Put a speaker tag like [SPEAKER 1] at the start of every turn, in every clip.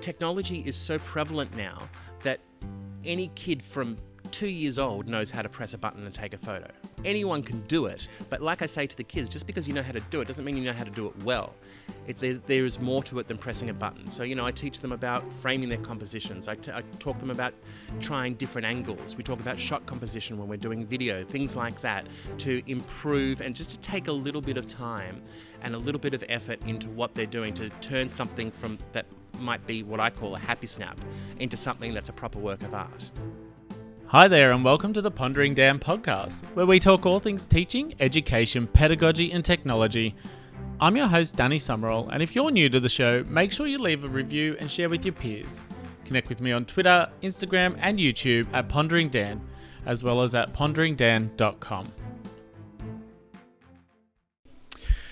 [SPEAKER 1] technology is so prevalent now that any kid from 2 years old knows how to press a button and take a photo. Anyone can do it, but like I say to the kids, just because you know how to do it doesn't mean you know how to do it well. There is more to it than pressing a button. So, I teach them about framing their compositions. I talk them about trying different angles. We talk about shot composition when we're doing video, things like that, to improve and just to take a little bit of time and a little bit of effort into what they're doing to turn something from that might be what I call a happy snap into something that's a proper work of art.
[SPEAKER 2] Hi there and welcome to the Pondering Dan podcast, where we talk all things teaching, education, pedagogy and technology. I'm your host Danny Summerall, and if you're new to the show, make sure you leave a review and share with your peers. Connect with me on Twitter, Instagram and YouTube at Pondering Dan, as well as at ponderingdan.com.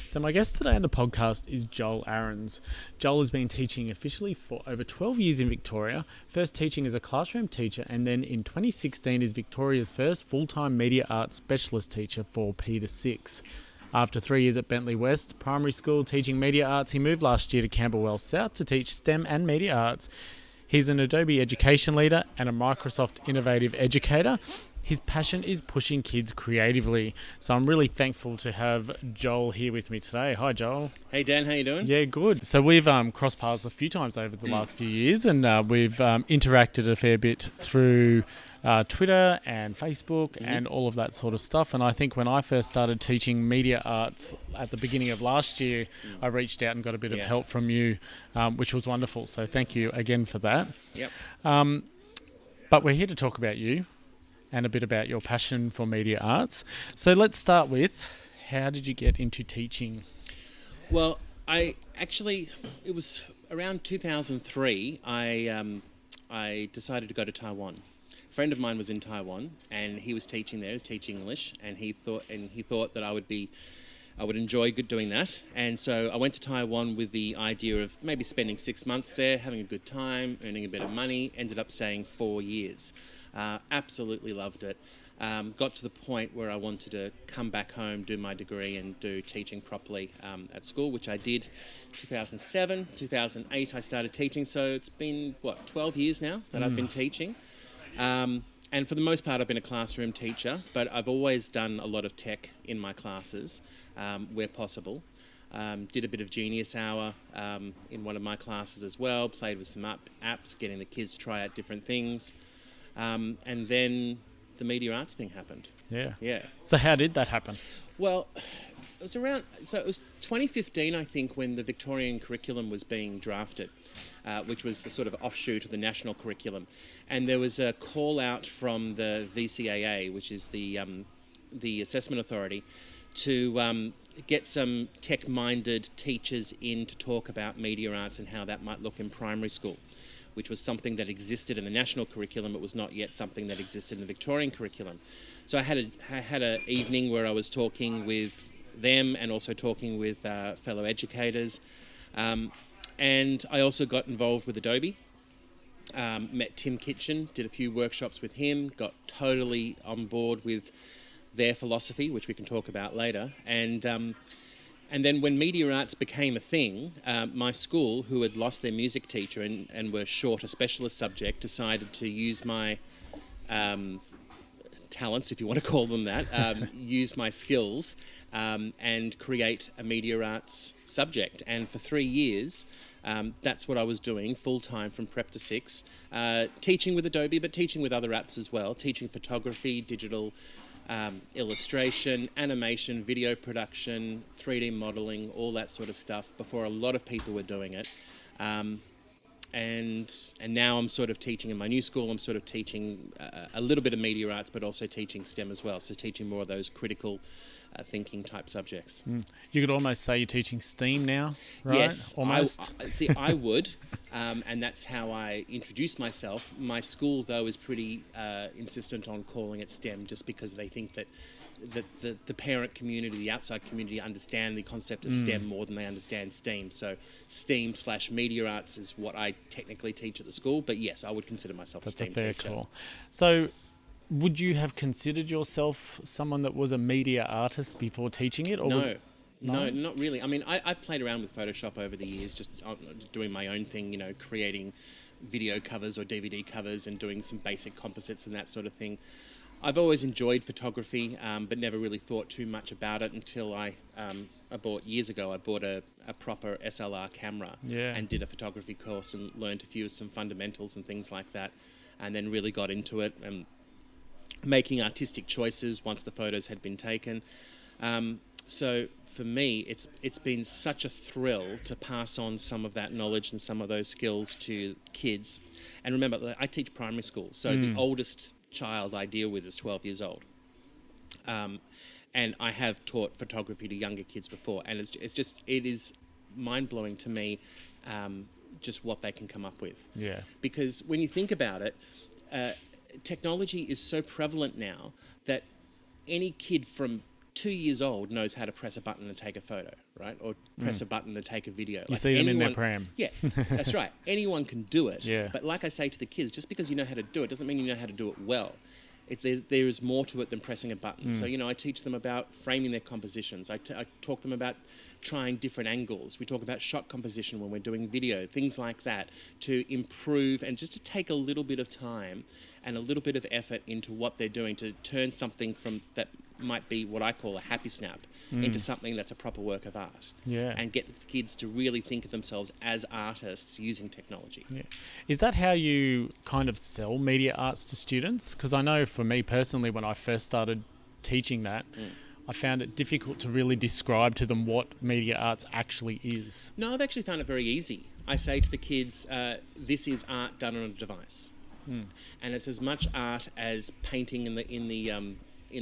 [SPEAKER 2] So my guest today on the podcast is Joel Aarons. Joel has been teaching officially for over 12 years in Victoria, first teaching as a classroom teacher and then in 2016 is Victoria's first full-time media arts specialist teacher for P to 6. After 3 years at Bentley West Primary School teaching media arts, he moved last year to Camberwell South to teach STEM and media arts. He's an Adobe education leader and a Microsoft innovative educator. His passion is pushing kids creatively. So I'm really thankful to have Joel here with me today. Hi, Joel.
[SPEAKER 1] Hey, Dan, how you doing?
[SPEAKER 2] Yeah, good. So we've crossed paths a few times over the last few years, and we've interacted a fair bit through Twitter and Facebook and all of that sort of stuff. And I think when I first started teaching media arts at the beginning of last year, I reached out and got a bit of help from you, which was wonderful. So thank you again for that.
[SPEAKER 1] Yep.
[SPEAKER 2] But we're here to talk about you and a bit about your passion for media arts. So let's start with, how did you get into teaching?
[SPEAKER 1] Well, it was around 2003, I decided to go to Taiwan. A friend of mine was in Taiwan and he was teaching there, he was teaching English, and he thought that I would enjoy doing that. And so I went to Taiwan with the idea of maybe spending 6 months there, having a good time, earning a bit of money, ended up staying 4 years. Absolutely loved it. Got to the point where I wanted to come back home, do my degree and do teaching properly at school, which I did 2007, 2008 I started teaching. So it's been, 12 years now that I've been teaching. And for the most part, I've been a classroom teacher, but I've always done a lot of tech in my classes where possible. Did a bit of Genius Hour in one of my classes as well, played with some apps, getting the kids to try out different things. And then the media arts thing happened. Yeah.
[SPEAKER 2] So how did that happen?
[SPEAKER 1] Well, it was 2015, I think, when the Victorian curriculum was being drafted, which was the sort of offshoot of the national curriculum. And there was a call out from the VCAA, which is the assessment authority, to get some tech-minded teachers in to talk about media arts and how that might look in primary school, which was something that existed in the national curriculum. It was not yet something that existed in the Victorian curriculum. So I had an evening where I was talking with them and also talking with fellow educators. And I also got involved with Adobe. Met Tim Kitchen, did a few workshops with him, got totally on board with their philosophy, which we can talk about later. And then when media arts became a thing, my school, who had lost their music teacher and were short a specialist subject, decided to use my talents, if you want to call them that, use my skills and create a media arts subject. And for 3 years, that's what I was doing full-time from Prep to 6, teaching with Adobe, but teaching with other apps as well, teaching photography, digital illustration, animation, video production, 3D modeling, all that sort of stuff before a lot of people were doing it. And now I'm sort of teaching in my new school. I'm sort of teaching a little bit of media arts, but also teaching STEM as well. So teaching more of those critical thinking type subjects.
[SPEAKER 2] You could almost say you're teaching STEAM now, right?
[SPEAKER 1] Yes,
[SPEAKER 2] almost.
[SPEAKER 1] I would, and that's how I introduce myself. My school, though, is pretty insistent on calling it STEM, just because they think that the parent community, the outside community, understand the concept of STEM more than they understand STEAM. So STEAM/media arts is what I technically teach at the school. But yes, I would consider myself a STEAM teacher.
[SPEAKER 2] That's a fair call. So would you have considered yourself someone that was a media artist before teaching it? Or
[SPEAKER 1] No. No, not really. I mean, I've played around with Photoshop over the years, just doing my own thing, creating video covers or DVD covers and doing some basic composites and that sort of thing. I've always enjoyed photography, but never really thought too much about it until I bought a proper SLR camera and did a photography course and learned some fundamentals and things like that, and then really got into it and making artistic choices once the photos had been taken. So for me, it's been such a thrill to pass on some of that knowledge and some of those skills to kids. And remember, I teach primary school, so the oldest child I deal with is 12 years old. And I have taught photography to younger kids before, and it is mind-blowing to me just what they can come up with.
[SPEAKER 2] Yeah.
[SPEAKER 1] Because when you think about it, technology is so prevalent now that any kid from 2 years old knows how to press a button and take a photo, right? Or press a button and take a video.
[SPEAKER 2] You see them in their pram.
[SPEAKER 1] Yeah, that's right. Anyone can do it.
[SPEAKER 2] Yeah.
[SPEAKER 1] But like I say to the kids, just because you know how to do it doesn't mean you know how to do it well. There is more to it than pressing a button. So, I teach them about framing their compositions. I talk them about trying different angles. We talk about shot composition when we're doing video, things like that, to improve and just to take a little bit of time and a little bit of effort into what they're doing to turn something from that might be what I call a happy snap into something that's a proper work of art.
[SPEAKER 2] Yeah.
[SPEAKER 1] And get the kids to really think of themselves as artists using technology.
[SPEAKER 2] Yeah. Is that how you kind of sell media arts to students? Because I know for me personally, when I first started teaching that, I found it difficult to really describe to them what media arts actually is. No,
[SPEAKER 1] I've actually found it very easy. I say to the kids, this is art done on a device. And it's as much art as painting in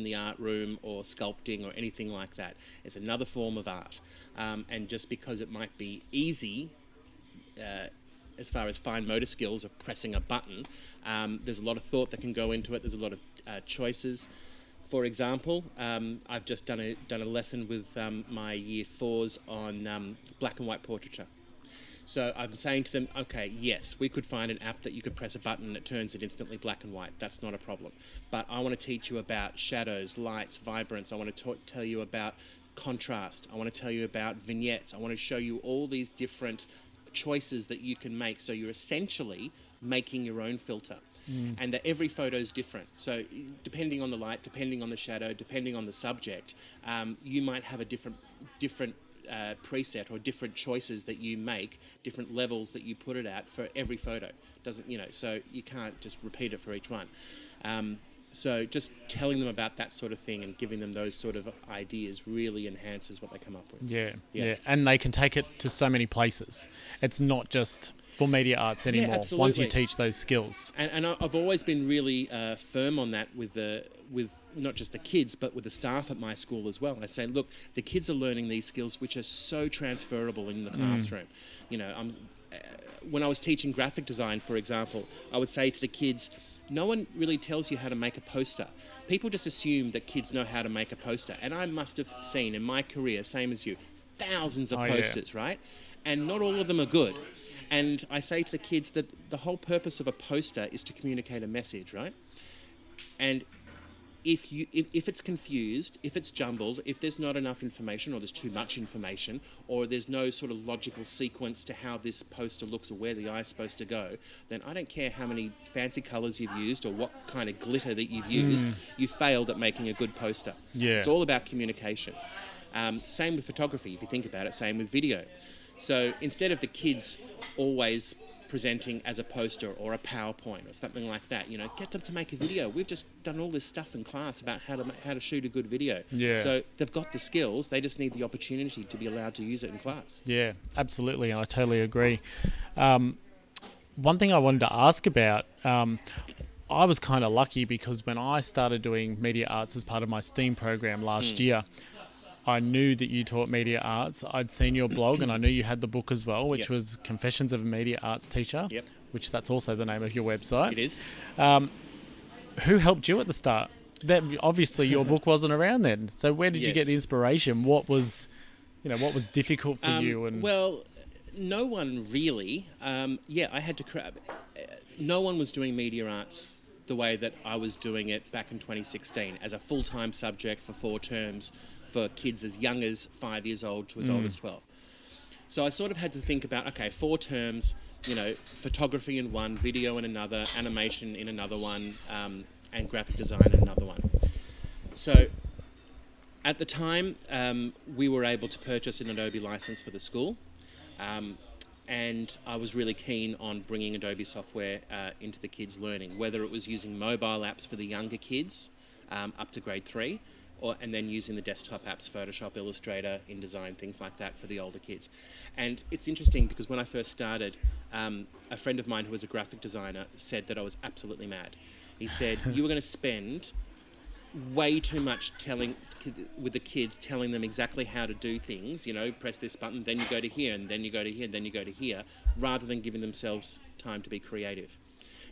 [SPEAKER 1] the art room or sculpting or anything like that. It's another form of art. And just because it might be easy, as far as fine motor skills of pressing a button, there's a lot of thought that can go into it. There's a lot of choices. For example, I've just done a lesson with my year 4s on black and white portraiture. So I'm saying to them, okay, yes, we could find an app that you could press a button and it turns it instantly black and white. That's not a problem. But I want to teach you about shadows, lights, vibrance. I want to tell you about contrast. I want to tell you about vignettes. I want to show you all these different choices that you can make. So you're essentially making your own filter. And that every photo is different. So depending on the light, depending on the shadow, depending on the subject, you might have a different preset or different choices that you make, different levels that you put it at for every photo. So you can't just repeat it for each one. So just telling them about that sort of thing and giving them those sort of ideas really enhances what they come up with.
[SPEAKER 2] Yeah. And they can take it to so many places. It's not just for media arts anymore once you teach those skills.
[SPEAKER 1] And I've always been really firm on that with not just the kids, but with the staff at my school as well. I say, look, the kids are learning these skills which are so transferable in the classroom. When I was teaching graphic design, for example, I would say to the kids, no one really tells you how to make a poster. People just assume that kids know how to make a poster. And I must have seen in my career, same as you, thousands of posters, right? And not all of them are good. And I say to the kids that the whole purpose of a poster is to communicate a message, right? And if it's confused, if it's jumbled, if there's not enough information or there's too much information or there's no sort of logical sequence to how this poster looks or where the eye's supposed to go, then I don't care how many fancy colours you've used or what kind of glitter that you've used, you failed at making a good poster.
[SPEAKER 2] Yeah.
[SPEAKER 1] It's all about communication. Same with photography, if you think about it, same with video. So instead of the kids always presenting as a poster or a PowerPoint or something like that, get them to make a video. We've just done all this stuff in class about how to shoot a good video.
[SPEAKER 2] Yeah.
[SPEAKER 1] So they've got the skills, they just need the opportunity to be allowed to use it in class.
[SPEAKER 2] Yeah, absolutely, and I totally agree. One thing I wanted to ask about, I was kind of lucky because when I started doing media arts as part of my STEAM program last year, I knew that you taught media arts. I'd seen your blog and I knew you had the book as well, which was Confessions of a Media Arts Teacher, which that's also the name of your website.
[SPEAKER 1] It is.
[SPEAKER 2] Who helped you at the start? Obviously your book wasn't around then. So where did you get the inspiration? What was difficult for you? And
[SPEAKER 1] well, no one really. I had to. No one was doing media arts the way that I was doing it back in 2016 as a full-time subject for 4 terms for kids as young as 5 years old to as old as 12. So I sort of had to think about, okay, 4 terms, photography in one, video in another, animation in another one, and graphic design in another one. So at the time, we were able to purchase an Adobe license for the school, and I was really keen on bringing Adobe software into the kids' learning, whether it was using mobile apps for the younger kids up to grade 3, and then using the desktop apps, Photoshop, Illustrator, InDesign, things like that for the older kids. And it's interesting because when I first started, a friend of mine who was a graphic designer said that I was absolutely mad. He said, you were going to spend way too much with the kids, telling them exactly how to do things, press this button, then you go to here, and then you go to here, and then you go to here, rather than giving themselves time to be creative.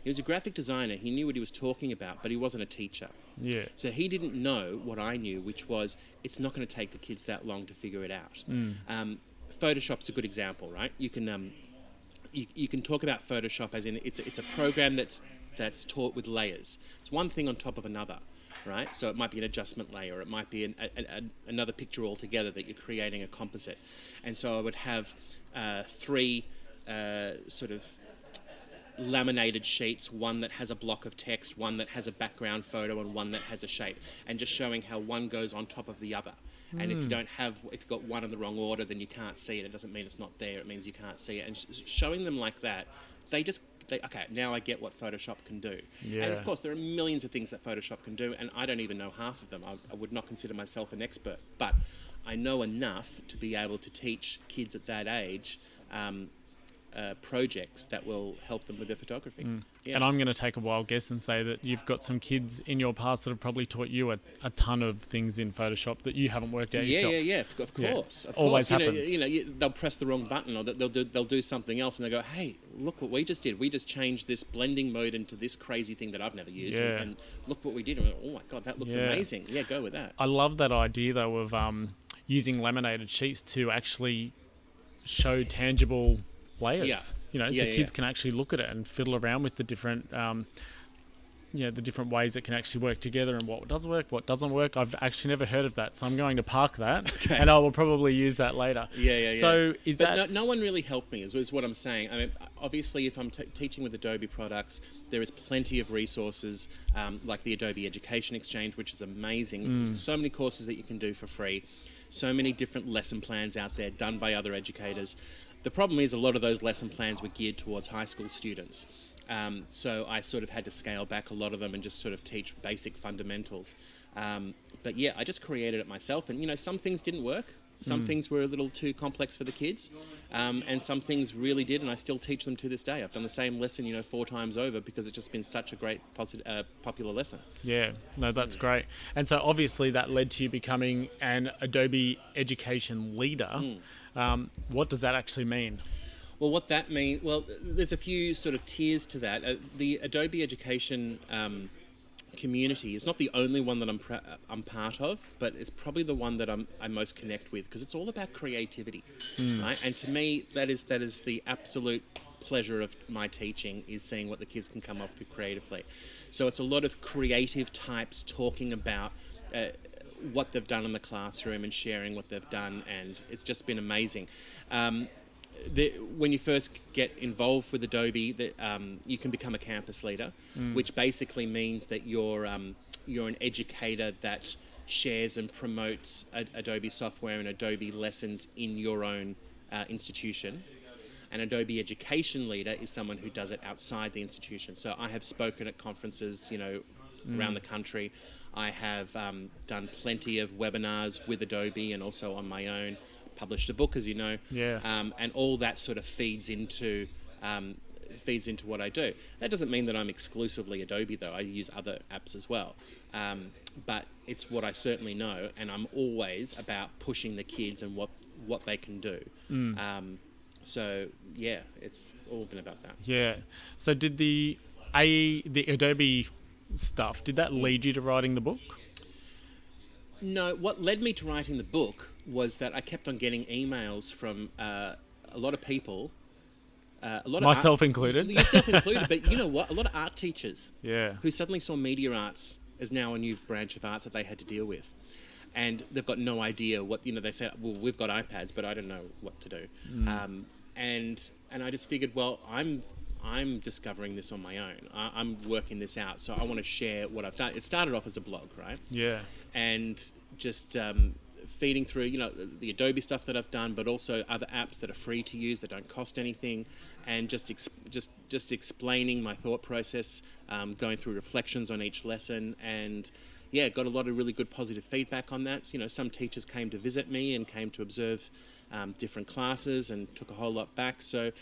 [SPEAKER 1] He was a graphic designer. He knew what he was talking about, but he wasn't a teacher.
[SPEAKER 2] Yeah.
[SPEAKER 1] So he didn't know what I knew, which was it's not going to take the kids that long to figure it out. Photoshop's a good example, right? You can you can talk about Photoshop as in it's a program that's taught with layers. It's one thing on top of another, right? So it might be an adjustment layer, or it might be another picture altogether that you're creating a composite. And so I would have 3 sort of laminated sheets, one that has a block of text, one that has a background photo, and one that has a shape, and just showing how one goes on top of the other. And if you've got one in the wrong order, then you can't see it. It doesn't mean it's not there. It means you can't see it. And showing them like that, okay, now I get what Photoshop can do. Yeah. And of course, there are millions of things that Photoshop can do, and I don't even know half of them. I would not consider myself an expert, but I know enough to be able to teach kids at that age projects that will help them with their photography. Yeah.
[SPEAKER 2] And I'm going to take a wild guess and say that you've got some kids in your past that have probably taught you a ton of things in Photoshop that you haven't worked out yourself.
[SPEAKER 1] Yeah, of course. Of
[SPEAKER 2] Always
[SPEAKER 1] course.
[SPEAKER 2] happens.
[SPEAKER 1] They'll press the wrong button, or they'll do something else, and they go, hey, look what we just did. We just changed this blending mode into this crazy thing that I've never used, and look what we did. And went, oh my God, that looks amazing. Yeah, go with that.
[SPEAKER 2] I love that idea, though, of using laminated sheets to actually show tangible layers. Kids can actually look at it and fiddle around with the different the different ways it can actually work together, and what does work, what doesn't work. I've actually never heard of that, so I'm going to park that, and I will probably use that later. So
[SPEAKER 1] no one really helped me, is what I'm saying. I mean, obviously, if I'm teaching with Adobe products, there is plenty of resources, like the Adobe Education Exchange, which is amazing. So many courses that you can do for free. So many different lesson plans out there done by other educators. The problem is a lot of those lesson plans were geared towards high school students. So I sort of had to scale back a lot of them and just sort of teach basic fundamentals. But yeah, I just created it myself. And, some things didn't work. Some things were a little too complex for the kids. And some things really did, and I still teach them to this day. I've done the same lesson, 4 times over because it's just been such a great popular lesson.
[SPEAKER 2] Yeah, no, that's great. And so obviously that led to you becoming an Adobe Education Leader. What does that actually mean?
[SPEAKER 1] Well, what that means, there's a few sort of tiers to that. The Adobe Education community is not the only one that I'm part of, but it's probably the one that I most connect with, because it's all about creativity, right? And to me, that is the absolute pleasure of my teaching, is seeing what the kids can come up with creatively. So it's a lot of creative types talking about what they've done in the classroom and sharing what they've done, and it's just been amazing. When you first get involved with Adobe, you can become a campus leader, which basically means that you're an educator that shares and promotes Adobe software and Adobe lessons in your own institution. An Adobe Education Leader is someone who does it outside the institution. So I have spoken at conferences, around the country. I have done plenty of webinars with Adobe and also on my own. Published a book, as you know, and all that sort of feeds into what I do. That doesn't mean that I'm exclusively Adobe, though. I use other apps as well, but it's what I certainly know, and I'm always about pushing the kids and what they can do. So yeah, it's all been about that.
[SPEAKER 2] Yeah. So did the Adobe stuff, did that lead you to writing the book?
[SPEAKER 1] No, what led me to writing the book was that I kept on getting emails from a lot of people,
[SPEAKER 2] myself included.
[SPEAKER 1] Yourself included, but you know what? A lot of art teachers,
[SPEAKER 2] who
[SPEAKER 1] suddenly saw media arts as now a new branch of arts that they had to deal with. and they've got no idea what, they say, well, we've got iPads, but I don't know what to do. And I just figured, well, I'm discovering this on my own. I'm working this out, so I want to share what I've done. It started off as a blog, right?
[SPEAKER 2] Yeah.
[SPEAKER 1] And just feeding through, the Adobe stuff that I've done, but also other apps that are free to use that don't cost anything, and just explaining my thought process, going through reflections on each lesson, and yeah, got a lot of really good positive feedback on that. Some teachers came to visit me and came to observe different classes and took a whole lot back. So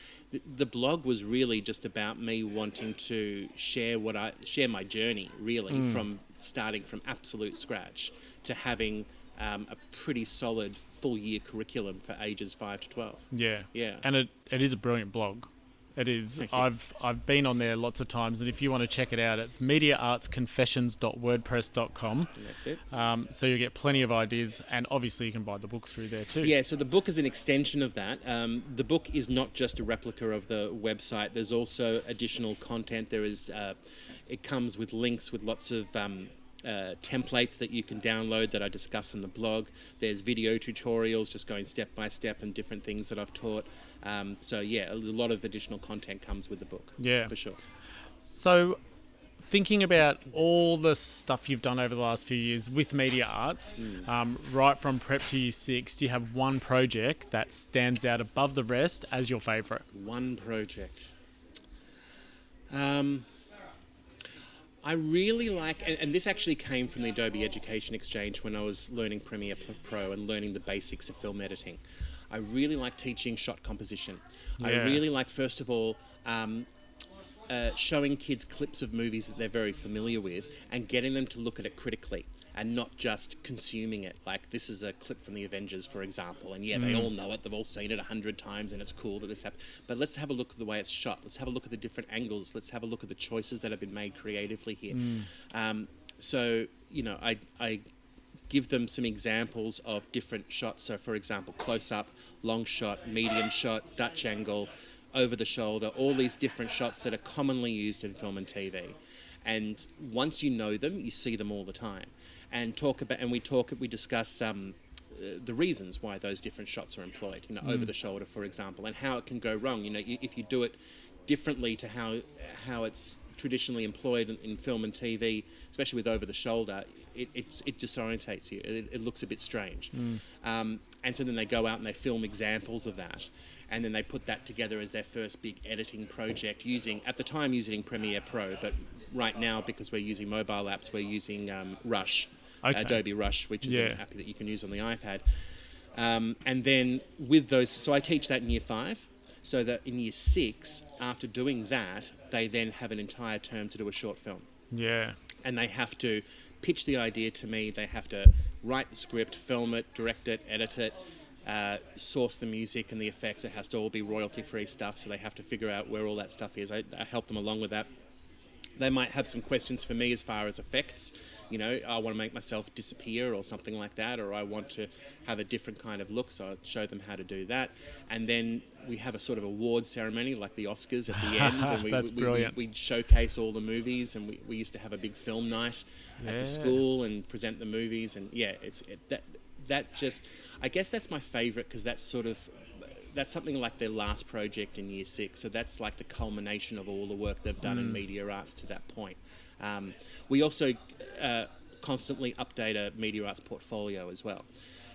[SPEAKER 1] the blog was really just about me wanting to share my journey, really, from starting from absolute scratch to having a pretty solid full year curriculum for ages 5 to 12.
[SPEAKER 2] Yeah.
[SPEAKER 1] Yeah.
[SPEAKER 2] And it is a brilliant blog. It is.
[SPEAKER 1] Thank you.
[SPEAKER 2] I've been on there lots of times, and if you want to check it out, it's mediaartsconfessions.wordpress.com.
[SPEAKER 1] That's it.
[SPEAKER 2] So you'll get plenty of ideas, and obviously you can buy the book through there too.
[SPEAKER 1] Yeah, so the book is an extension of that. The book is not just a replica of the website. There's also additional content. There is, it comes with links with lots of templates that you can download that I discuss in the blog. There's video tutorials just going step by step and different things that I've taught. So yeah, a lot of additional content comes with the book. Yeah, for sure.
[SPEAKER 2] So thinking about all the stuff you've done over the last few years with media arts, right from prep to year 6, do you have one project that stands out above the rest as your favourite?
[SPEAKER 1] One project. I really like, and this actually came from the Adobe Education Exchange when I was learning Premiere Pro and learning the basics of film editing. I really like teaching shot composition.
[SPEAKER 2] Yeah.
[SPEAKER 1] I really like, first of all, showing kids clips of movies that they're very familiar with and getting them to look at it critically and not just consuming it. Like, this is a clip from the Avengers, for example, and yeah, they all know it, they've all seen it 100 times, and it's cool that this happened. But let's have a look at the way it's shot. Let's have a look at the different angles. Let's have a look at the choices that have been made creatively here. So, I give them some examples of different shots. So, for example, close-up, long shot, medium shot, Dutch angle, over the shoulder, all these different shots that are commonly used in film and TV. And once you know them, you see them all the time. And we discuss the reasons why those different shots are employed, over the shoulder, for example, and how it can go wrong. If you do it differently to how it's traditionally employed in film and TV, especially with over the shoulder, it disorientates you. It looks a bit strange. And so then they go out and they film examples of that. And then they put that together as their first big editing project using Premiere Pro, but right now, because we're using mobile apps, we're using Rush, Adobe Rush, which is an app that you can use on the iPad. And then with those, so I teach that in year 5, so that in year 6, after doing that, they then have an entire term to do a short film.
[SPEAKER 2] Yeah.
[SPEAKER 1] And they have to pitch the idea to me, they have to write the script, film it, direct it, edit it, source the music and the effects. It has to all be royalty-free stuff, so they have to figure out where all that stuff is. I help them along with that. They might have some questions for me as far as effects. I want to make myself disappear or something like that, or I want to have a different kind of look, so I show them how to do that. And then we have a sort of award ceremony like the Oscars at the end. And
[SPEAKER 2] That's brilliant.
[SPEAKER 1] We showcase all the movies, and we used to have a big film night at the school and present the movies. And yeah, I guess that's my favourite, because that's something like their last project in year 6. So that's like the culmination of all the work they've done in media arts to that point. We also constantly update a media arts portfolio as well.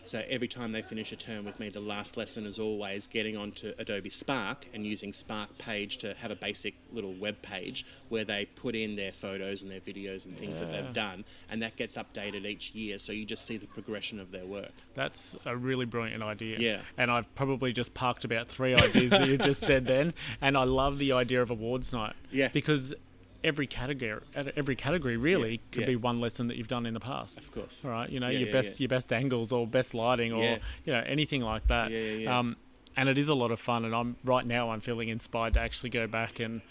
[SPEAKER 1] So every time they finish a term with me, the last lesson is always getting onto Adobe Spark and using Spark Page to have a basic little web page where they put in their photos and their videos and things that they've done, and that gets updated each year, so you just see the progression of their work.
[SPEAKER 2] That's a really brilliant idea.
[SPEAKER 1] Yeah.
[SPEAKER 2] And I've probably just parked about 3 ideas that you just said then, and I love the idea of awards night.
[SPEAKER 1] Yeah.
[SPEAKER 2] Because every category really could be one lesson that you've done in the past.
[SPEAKER 1] Of course.
[SPEAKER 2] All right, your best angles or best lighting or anything like that. And it is a lot of fun, and I'm feeling inspired to actually go back and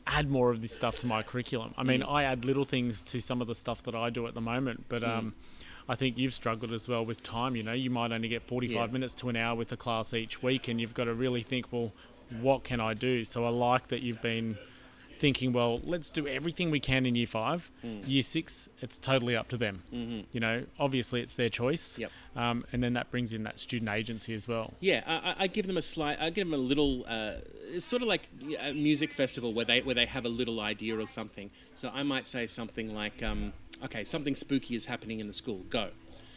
[SPEAKER 2] add more of this stuff to my curriculum. I mean, I add little things to some of the stuff that I do at the moment, but I think you've struggled as well with time. You might only get 45 minutes to an hour with the class each week, and you've got to really think, well, what can I do? So I like that you've been thinking, well, let's do everything we can in year 5. Year 6, it's totally up to them. You know, obviously it's their choice.
[SPEAKER 1] Yep.
[SPEAKER 2] And then that brings in that student agency as well.
[SPEAKER 1] Yeah, I give them I give them a little. It's sort of like a music festival where they have a little idea or something. So I might say something like, okay, something spooky is happening in the school. Go.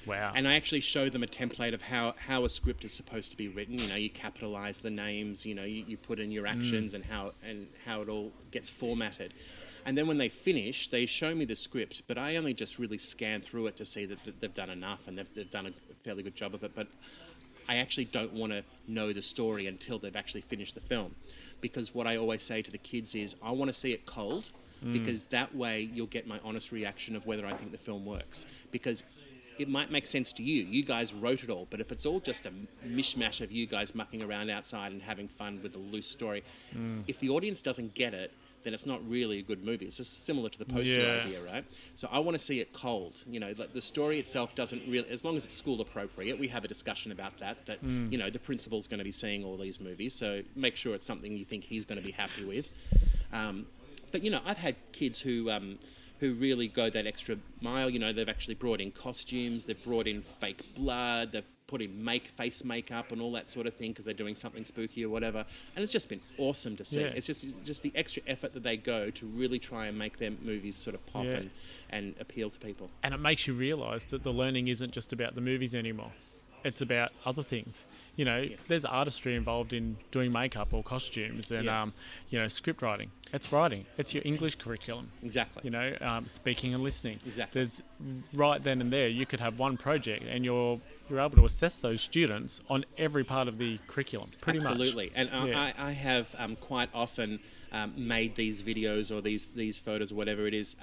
[SPEAKER 2] Wow.
[SPEAKER 1] And I actually show them a template of how a script is supposed to be written. You know, you capitalize the names. You know, you put in your actions and how it all gets formatted. And then when they finish, they show me the script, but I only just really scan through it to see that they've done enough and they've done a fairly good job of it. But I actually don't want to know the story until they've actually finished the film, because what I always say to the kids is I want to see it cold, because that way you'll get my honest reaction of whether I think the film works. Because it might make sense to you. You guys wrote it all, but if it's all just a mishmash of you guys mucking around outside and having fun with a loose story, if the audience doesn't get it, then it's not really a good movie. It's just similar to the poster idea, right? So I want to see it cold. You know, like the story itself doesn't really, as long as it's school appropriate, we have a discussion about that, you know, the principal's going to be seeing all these movies, so make sure it's something you think he's going to be happy with. But, you know, I've had kids who really go that extra mile. You know, they've actually brought in costumes, they've brought in fake blood, they've put in face makeup and all that sort of thing because they're doing something spooky or whatever. And it's just been awesome to see.
[SPEAKER 2] Yeah.
[SPEAKER 1] It's just the extra effort that they go to really try and make their movies sort of pop and appeal to people.
[SPEAKER 2] And it makes you realise that the learning isn't just about the movies anymore. It's about other things. You know, there's artistry involved in doing makeup or costumes and, you know, script writing. It's writing. It's your English curriculum.
[SPEAKER 1] Exactly.
[SPEAKER 2] You know, speaking and listening.
[SPEAKER 1] Exactly.
[SPEAKER 2] There's right then and there, you could have one project and you're able to assess those students on every part of the curriculum, pretty much.
[SPEAKER 1] Absolutely. And I have quite often made these videos or these photos or whatever it is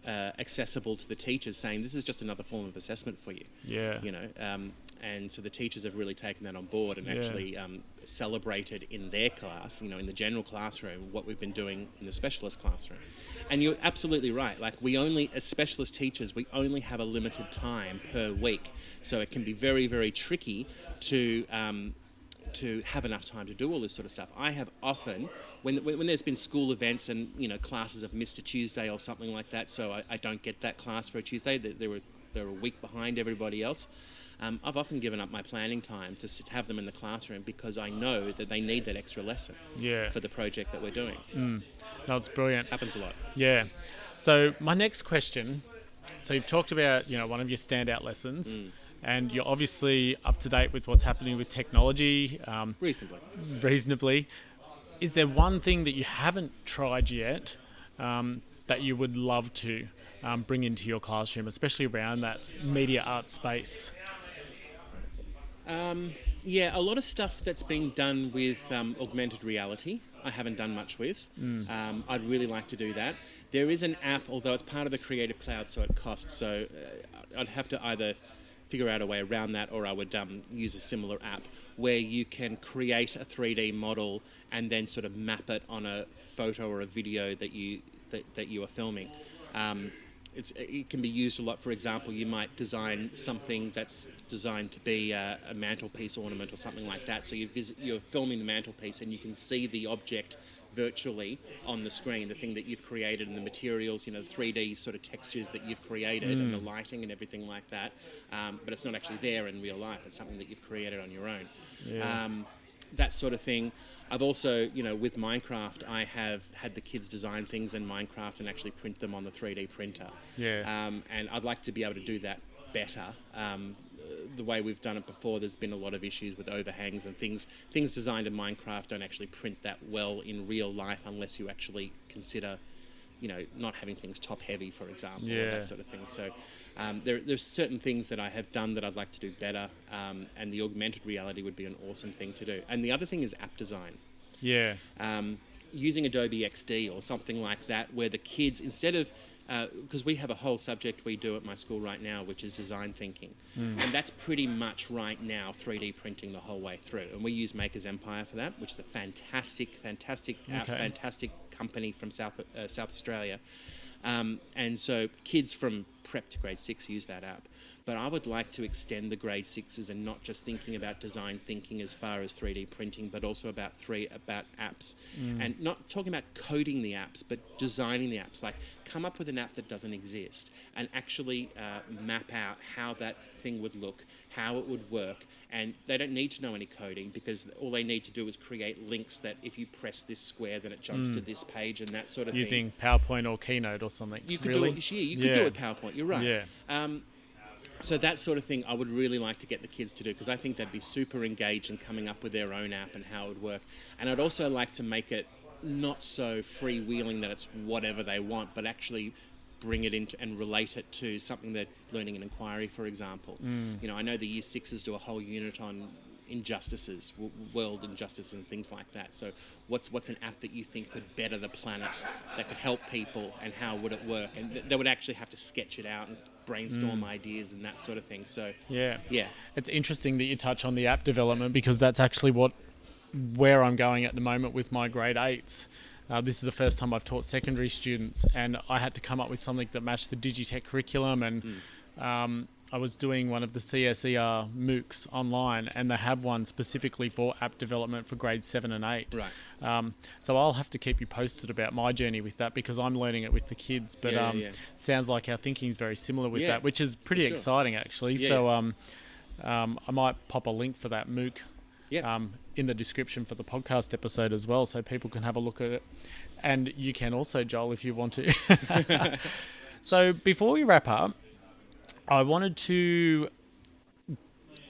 [SPEAKER 1] accessible to the teachers, saying this is just another form of assessment for you.
[SPEAKER 2] Yeah.
[SPEAKER 1] You know, and so the teachers have really taken that on board and actually celebrated in their class, you know, in the general classroom, what we've been doing in the specialist classroom. And you're absolutely right. Like as specialist teachers, we only have a limited time per week. So it can be very, very tricky to have enough time to do all this sort of stuff. I have often, when there's been school events and, you know, classes have missed a Tuesday or something like that, so I don't get that class for a Tuesday, they're a week behind everybody else. I've often given up my planning time to have them in the classroom because I know that they need that extra lesson for the project that we're doing.
[SPEAKER 2] No, it's brilliant.
[SPEAKER 1] Happens a lot.
[SPEAKER 2] Yeah. So my next question, so you've talked about, you know, one of your standout lessons, and you're obviously up to date with what's happening with technology. Reasonably. Is there one thing that you haven't tried yet that you would love to bring into your classroom, especially around that media art space?
[SPEAKER 1] Yeah, a lot of stuff that's being done with augmented reality, I haven't done much with. I'd really like to do that. There is an app, although it's part of the Creative Cloud, so it costs. So I'd have to either figure out a way around that, or I would use a similar app where you can create a 3D model and then sort of map it on a photo or a video that you are filming. It can be used a lot. For example, you might design something that's designed to be a mantelpiece ornament or something like that. So you're filming the mantelpiece and you can see the object virtually on the screen, the thing that you've created and the materials, you know, the 3D sort of textures that you've created and the lighting and everything like that. But it's not actually there in real life. It's something that you've created on your own. Yeah. That sort of thing. I've also, you know, with Minecraft, I have had the kids design things in Minecraft and actually print them on the 3D printer. Yeah. And I'd like to be able to do that better. The way we've done it before, there's been a lot of issues with overhangs and things. Things designed in Minecraft don't actually print that well in real life unless you actually consider, you know, not having things top heavy, for example, or that sort of thing. So there's certain things that I have done that I'd like to do better, and the augmented reality would be an awesome thing to do. And the other thing is app design. Yeah. Using Adobe XD or something like that, where the kids, instead of because we have a whole subject we do at my school right now, which is design thinking. And that's pretty much right now 3D printing the whole way through. And we use Maker's Empire for that, which is a fantastic app, fantastic company from South Australia. And so kids from prep to grade 6 use that app. But I would like to extend the grade 6s and not just thinking about design thinking as far as 3D printing, but also about apps. And not talking about coding the apps, but designing the apps. Like, come up with an app that doesn't exist and actually map out how that thing would look, how it would work. And they don't need to know any coding, because all they need to do is create links that if you press this square, then it jumps to this page and that sort of thing.
[SPEAKER 2] Using PowerPoint or Keynote or something.
[SPEAKER 1] You could
[SPEAKER 2] really?
[SPEAKER 1] do it. Yeah, you could do it PowerPoint. You're right.
[SPEAKER 2] Yeah.
[SPEAKER 1] So that sort of thing I would really like to get the kids to do, because I think they'd be super engaged in coming up with their own app and how it would work. And I'd also like to make it not so freewheeling that it's whatever they want, but actually bring it into and relate it to something they're learning in inquiry, for example. You know, I know the Year 6s do a whole unit on injustices, world injustices and things like that. So what's an app that you think could better the planet, that could help people, and how would it work? And they would actually have to sketch it out and brainstorm ideas and that sort of thing. So
[SPEAKER 2] yeah,
[SPEAKER 1] yeah,
[SPEAKER 2] it's interesting that you touch on the app development, because that's actually where I'm going at the moment with my grade 8s. This is the first time I've taught secondary students, and I had to come up with something that matched the Digitech curriculum. And I was doing one of the CSER MOOCs online, and they have one specifically for app development for grades 7 and 8.
[SPEAKER 1] right.
[SPEAKER 2] So I'll have to keep you posted about my journey with that, because I'm learning it with the kids. But sounds like our thinking is very similar with that, which is pretty exciting, actually. So I might pop a link for that MOOC in the description for the podcast episode as well, so people can have a look at it. And you can also, Joel, if you want to. So before we wrap up, I wanted to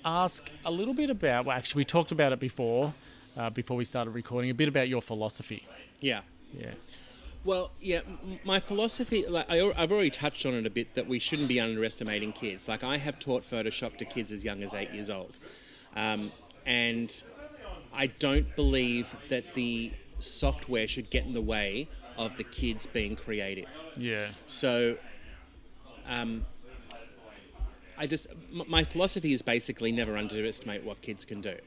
[SPEAKER 2] ask a little bit about, well, actually we talked about it before we started recording, a bit about your philosophy.
[SPEAKER 1] Yeah. Well, my philosophy, like I've already touched on it a bit, that we shouldn't be underestimating kids. Like, I have taught Photoshop to kids as young as 8 years old. And I don't believe that the software should get in the way of the kids being creative.
[SPEAKER 2] Yeah.
[SPEAKER 1] So my philosophy is basically never underestimate what kids can do.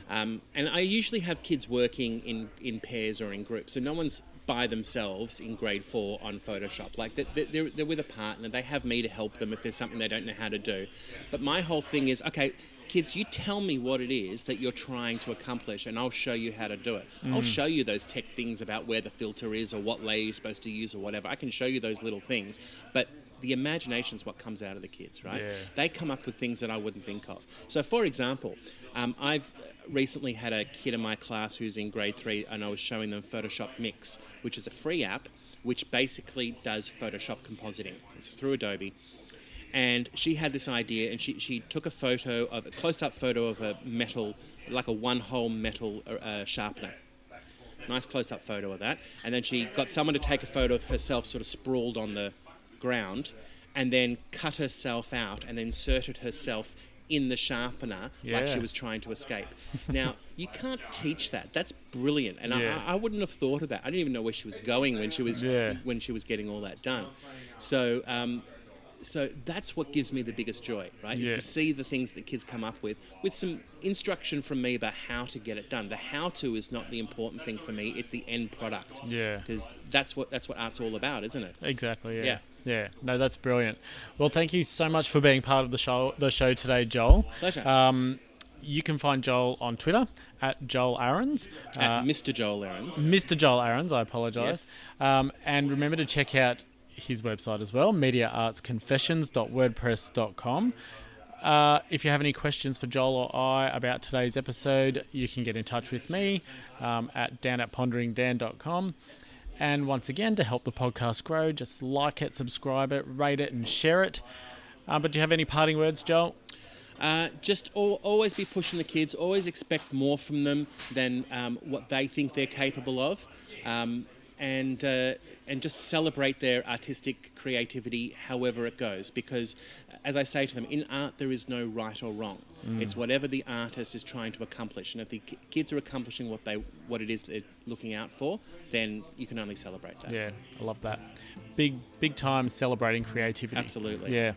[SPEAKER 1] And I usually have kids working in pairs or in groups. So no one's by themselves in grade 4 on Photoshop. Like, they're with a partner. They have me to help them if there's something they don't know how to do. But my whole thing is, okay, kids, you tell me what it is that you're trying to accomplish, and I'll show you how to do it. I'll show you those tech things about where the filter is or what layer you're supposed to use or whatever. I can show you those little things. But the imagination is what comes out of the kids, right? Yeah. They come up with things that I wouldn't think of. So, for example, I've recently had a kid in my class who's in grade 3, and I was showing them Photoshop Mix, which is a free app which basically does Photoshop compositing. It's through Adobe. And she had this idea, and she took a close-up photo of a metal, like a one-hole metal sharpener. Nice close-up photo of that. And then she got someone to take a photo of herself sort of sprawled on the ground, and then cut herself out and inserted herself in the sharpener like she was trying to escape. Now, you can't teach that. That's brilliant. And I wouldn't have thought of that. I didn't even know where she was going when she was getting all that done. So that's what gives me the biggest joy, right? Is to see the things that kids come up with some instruction from me about how to get it done. The how-to is not the important thing for me; it's the end product. Yeah, because that's what art's all about, isn't it?
[SPEAKER 2] Exactly. Yeah. No, that's brilliant. Well, thank you so much for being part of the show today, Joel.
[SPEAKER 1] Pleasure.
[SPEAKER 2] You can find Joel on Twitter at Joel Aarons.
[SPEAKER 1] At Mr. Joel Aarons.
[SPEAKER 2] Mr. Joel Aarons, I apologise.
[SPEAKER 1] Yes.
[SPEAKER 2] And remember to check out his website as well, mediaartsconfessions.wordpress.com. If you have any questions for Joel or I about today's episode, you can get in touch with me at dan@ponderingdan.com. And once again, to help the podcast grow, just like it, subscribe it, rate it, and share it. But do you have any parting words, Joel?
[SPEAKER 1] Just always be pushing the kids. Always expect more from them than what they think they're capable of. And just celebrate their artistic creativity however it goes, because as I say to them, in art there is no right or wrong. It's whatever the artist is trying to accomplish, and if the kids are accomplishing what it is they're looking out for, then you can only celebrate that.
[SPEAKER 2] Yeah, I love that. Big time celebrating creativity.
[SPEAKER 1] Absolutely.
[SPEAKER 2] Yeah.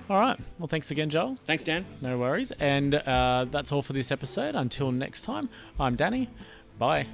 [SPEAKER 2] All right. Well, thanks again, Joel.
[SPEAKER 1] Thanks, Dan.
[SPEAKER 2] No worries. And that's all for this episode. Until next time, I'm Danny. Bye.